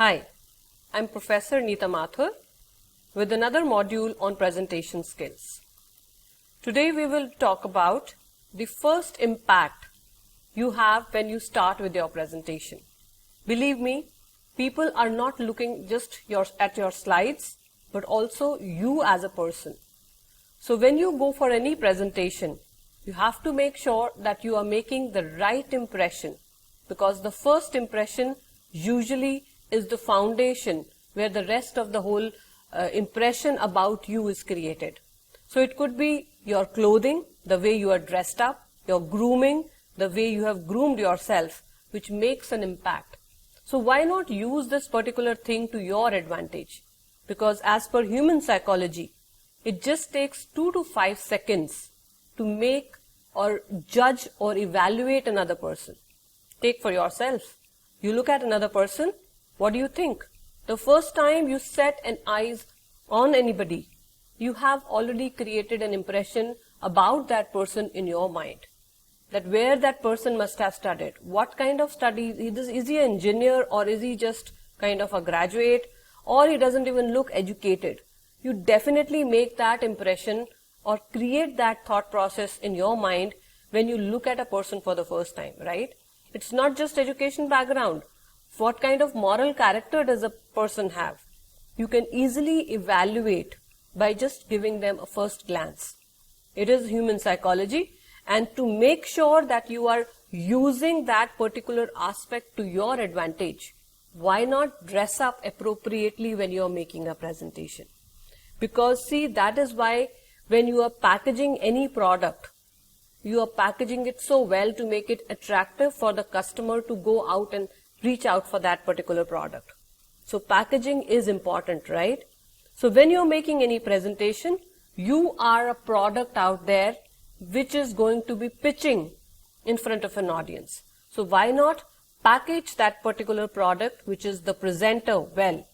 Hi, I'm Professor Neeta Mathur with another module on presentation skills. Today we will talk about the first impact you have when you start with your presentation. Believe me, people are not looking just at your slides, but also you as a person. So when you go for any presentation, you have to make sure that you are making the right impression, because the first impression usually is the foundation where the rest of the whole impression about you is created. So it could be your clothing, the way you are dressed up, your grooming, the way you have groomed yourself, which makes an impact. So why not use this particular thing to your advantage? Because as per human psychology, it just takes 2 to 5 seconds to make or judge or evaluate another person. Take for yourself. You look at another person, what do you think? The first time you set an eyes on anybody, you have already created an impression about that person in your mind. That where that person must have studied, what kind of studies, is he an engineer or is he just kind of a graduate, or he doesn't even look educated. You definitely make that impression or create that thought process in your mind when you look at a person for the first time, right? It's not just education background. What kind of moral character does a person have? You can easily evaluate by just giving them a first glance. It is human psychology, and to make sure that you are using that particular aspect to your advantage, why not dress up appropriately when you are making a presentation? Because see, that is why when you are packaging any product, you are packaging it so well to make it attractive for the customer to go out and reach out for that particular product. So packaging is important, right? So when you're making any presentation, you are a product out there which is going to be pitching in front of an audience. So why not package that particular product, which is the presenter, well,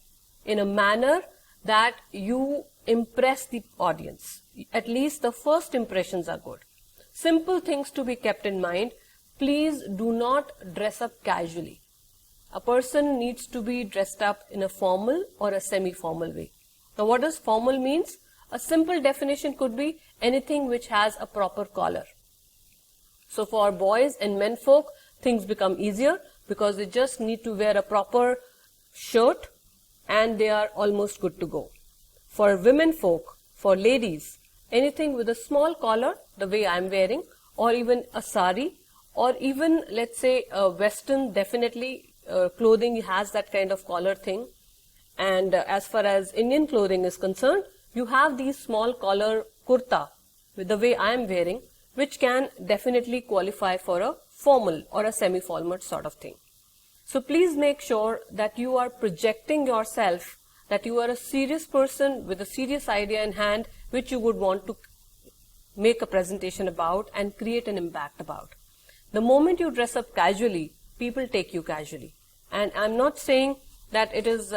in a manner that you impress the audience. At least the first impressions are good. Simple things to be kept in mind. Please do not dress up casually. A person needs to be dressed up in a formal or a semi-formal way. Now what does formal means? A simple definition could be anything which has a proper collar. So for boys and men folk, things become easier because they just need to wear a proper shirt and they are almost good to go. For women folk, for ladies, anything with a small collar, the way I am wearing, or even a sari, or even let's say a western, definitely clothing has that kind of collar thing. And as far as Indian clothing is concerned, you have these small collar kurta with the way I am wearing, which can definitely qualify for a formal or a semi-formal sort of thing. So please make sure that you are projecting yourself, that you are a serious person with a serious idea in hand, which you would want to make a presentation about and create an impact about. The moment you dress up casually, people take you casually. And I'm not saying that it is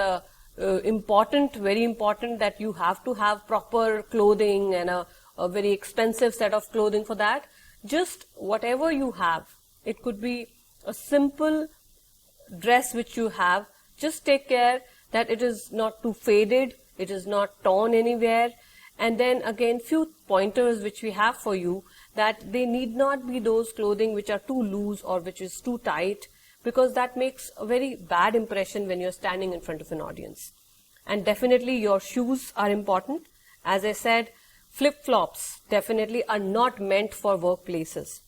important, very important that you have to have proper clothing and a very expensive set of clothing for that. Just whatever you have, it could be a simple dress which you have. Just take care that it is not too faded, it is not torn anywhere. And then again, few pointers which we have for you, that they need not be those clothing which are too loose or which is too tight, because that makes a very bad impression when you're standing in front of an audience. And definitely your shoes are important. As I said, flip-flops definitely are not meant for workplaces.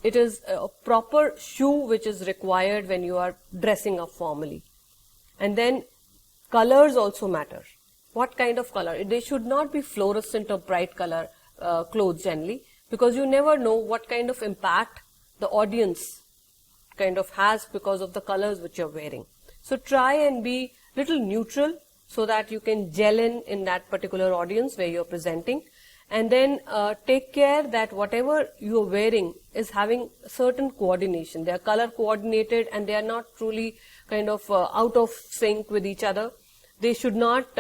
It is a proper shoe which is required when you are dressing up formally. And then colors also matter. What kind of color? They should not be fluorescent or bright color clothes generally, because you never know what kind of impact the audience kind of has because of the colors which you're wearing. So try and be little neutral so that you can gel in that particular audience where you're presenting. And then take care that whatever you're wearing is having certain coordination. They are color coordinated and they are not truly kind of out of sync with each other. They should not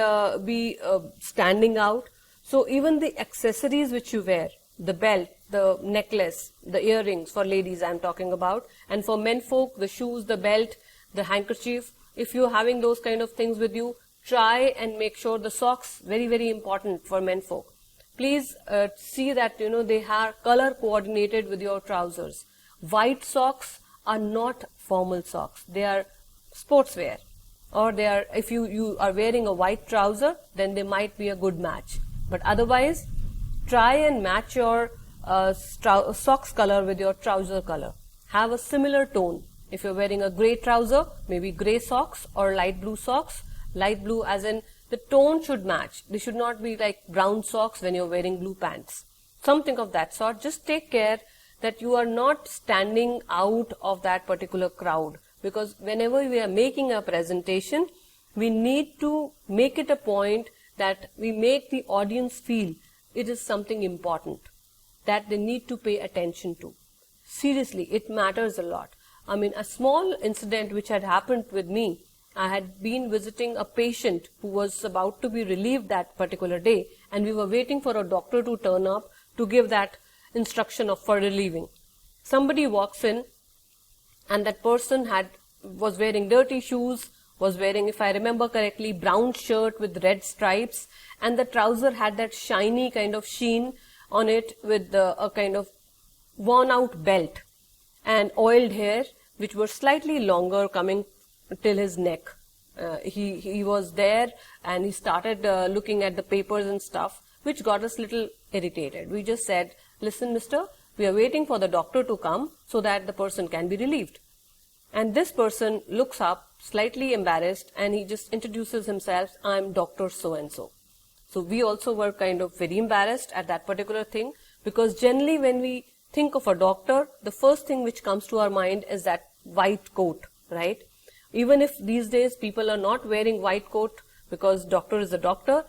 be standing out. So even the accessories which you wear, the belt, the necklace, the earrings, for ladies I'm talking about, and for men folk, the shoes, the belt, the handkerchief, if you're having those kind of things with you, try and make sure the socks, very, very important for men folk. Please see that, they are color coordinated with your trousers. White socks are not formal socks. They are sportswear. Or they are, if you are wearing a white trouser, then they might be a good match. But otherwise, try and match your socks color with your trouser color. Have a similar tone. If you're wearing a gray trouser, maybe gray socks or light blue socks. Light blue as in the tone should match. They should not be like brown socks when you're wearing blue pants. Something of that sort. Just take care that you are not standing out of that particular crowd. Because whenever we are making a presentation, we need to make it a point that we make the audience feel it is something important that they need to pay attention to. Seriously, it matters a lot. I mean, a small incident which had happened with me, I had been visiting a patient who was about to be relieved that particular day, and we were waiting for a doctor to turn up to give that instruction for relieving. Somebody walks in, and that person was wearing dirty shoes, was wearing, if I remember correctly, brown shirt with red stripes, and the trouser had that shiny kind of sheen on it with a kind of worn out belt and oiled hair which were slightly longer coming till his neck. He was there and he started looking at the papers and stuff, which got us little irritated. We just said, listen mister, we are waiting for the doctor to come so that the person can be relieved. And this person looks up slightly embarrassed and he just introduces himself, I'm Dr. So-and-so. So we also were kind of very embarrassed at that particular thing, because generally when we think of a doctor, the first thing which comes to our mind is that white coat, right? Even if these days people are not wearing white coat because doctor is a doctor,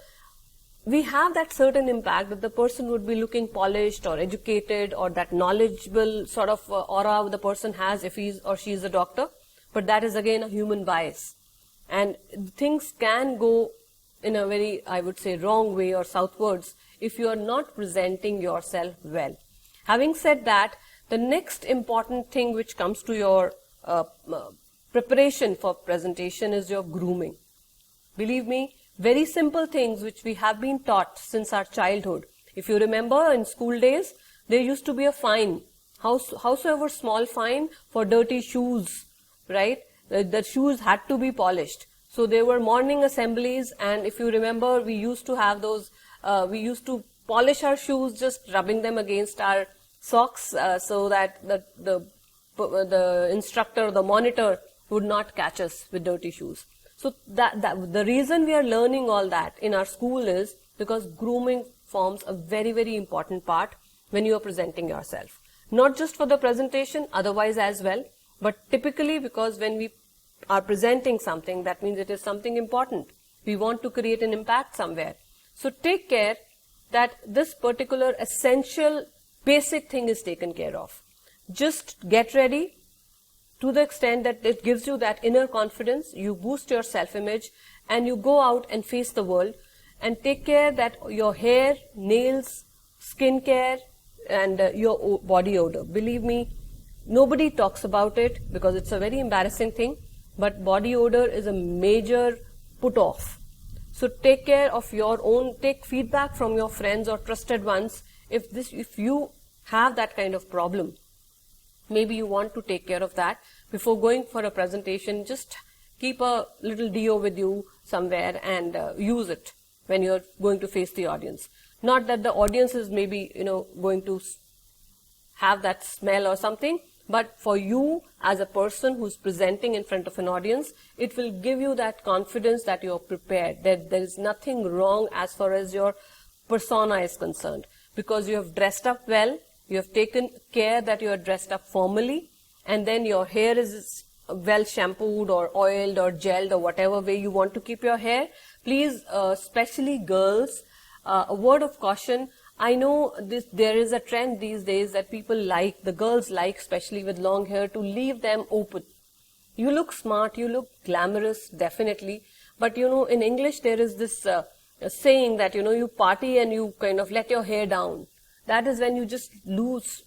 we have that certain impact that the person would be looking polished or educated, or that knowledgeable sort of aura the person has if he or she is a doctor. But that is again a human bias. And things can go in a very, I would say, wrong way or southwards if you are not presenting yourself well. Having said that, the next important thing which comes to your preparation for presentation is your grooming. Believe me, very simple things which we have been taught since our childhood. If you remember in school days, there used to be a fine, howsoever small fine for dirty shoes, right? The shoes had to be polished. So there were morning assemblies, and if you remember, we used to have those, we used to polish our shoes, just rubbing them against our socks so that the instructor, the monitor would not catch us with dirty shoes. So the reason we are learning all that in our school is because grooming forms a very, very important part when you are presenting yourself. Not just for the presentation, otherwise as well, but typically because when we are presenting something, that means it is something important. We want to create an impact somewhere. So take care that this particular essential basic thing is taken care of. Just get ready to the extent that it gives you that inner confidence, you boost your self-image, and you go out and face the world, and take care that your hair, nails, skin care, and your body odor. Believe me, nobody talks about it because it's a very embarrassing thing, but body odor is a major put-off. So take care of your own, take feedback from your friends or trusted ones. If you have that kind of problem, maybe you want to take care of that. Before going for a presentation, just keep a little deo with you somewhere and use it when you're going to face the audience. Not that the audience is maybe, going to have that smell or something, but for you as a person who's presenting in front of an audience, it will give you that confidence that you're prepared, that there is nothing wrong as far as your persona is concerned, because you have dressed up well, you have taken care that you are dressed up formally, and then your hair is well shampooed or oiled or gelled or whatever way you want to keep your hair. Please, especially girls, a word of caution. I know there is a trend these days that the girls like, especially with long hair, to leave them open. You look smart, you look glamorous, definitely. But in English there is this saying that, you party and you kind of let your hair down. That is when you just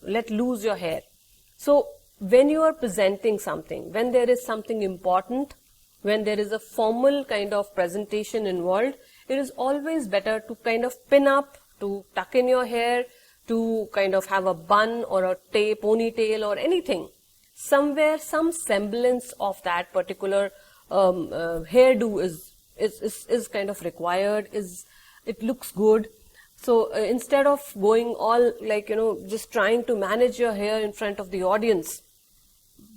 let loose your hair. So when you are presenting something, when there is something important, when there is a formal kind of presentation involved, it is always better to kind of pin up, to tuck in your hair, to kind of have a bun or a ponytail or anything. Somewhere, some semblance of that particular hairdo is kind of required, it looks good. So instead of going all like, just trying to manage your hair in front of the audience,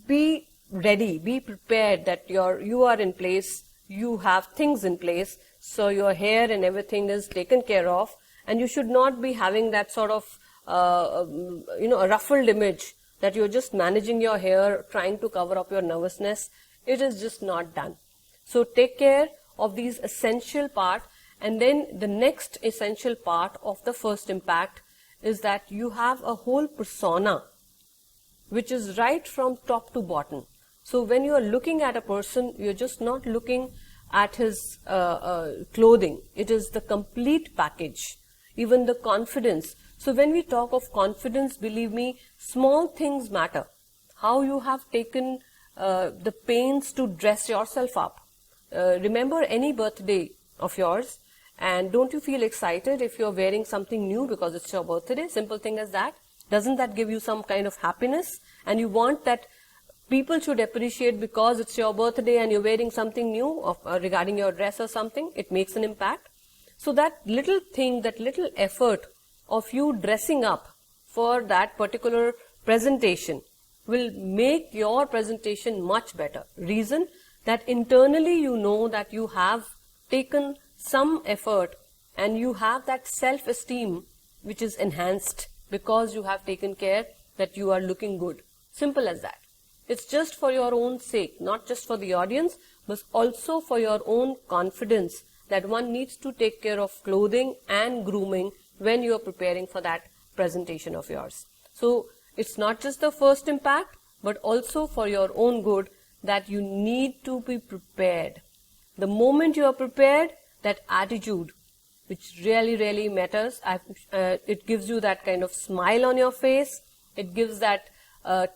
be ready, be prepared that you are in place, you have things in place, so your hair and everything is taken care of, and you should not be having that sort of, a ruffled image that you're just managing your hair, trying to cover up your nervousness. It is just not done. So take care of these essential part, and then the next essential part of the first impact is that you have a whole persona which is right from top to bottom. So when you are looking at a person, you're just not looking at his clothing. It is the complete package, even the confidence. So when we talk of confidence, believe me, small things matter. How you have taken the pains to dress yourself up. Remember any birthday of yours, and don't you feel excited if you're wearing something new because it's your birthday? Simple thing as that. Doesn't that give you some kind of happiness? And you want that people should appreciate because it's your birthday and you're wearing something new regarding your dress or something. It makes an impact. So that little thing, that little effort of you dressing up for that particular presentation will make your presentation much better. Reason that internally you know that you have taken some effort and you have that self-esteem which is enhanced because you have taken care that you are looking good. Simple as that. It's just for your own sake, not just for the audience, but also for your own confidence that one needs to take care of clothing and grooming when you are preparing for that presentation of yours. So it's not just the first impact, but also for your own good that you need to be prepared. The moment you are prepared, that attitude, which really, really matters, it gives you that kind of smile on your face, it gives that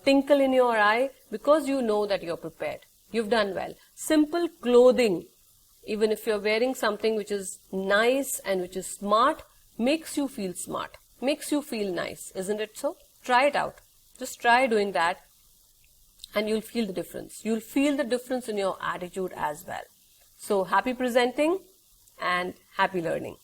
tinkle in your eye because you know that you're prepared. You've done well. Simple clothing, even if you're wearing something which is nice and which is smart, makes you feel smart, makes you feel nice, isn't it so? Try it out. Just try doing that and you'll feel the difference. You'll feel the difference in your attitude as well. So happy presenting and happy learning.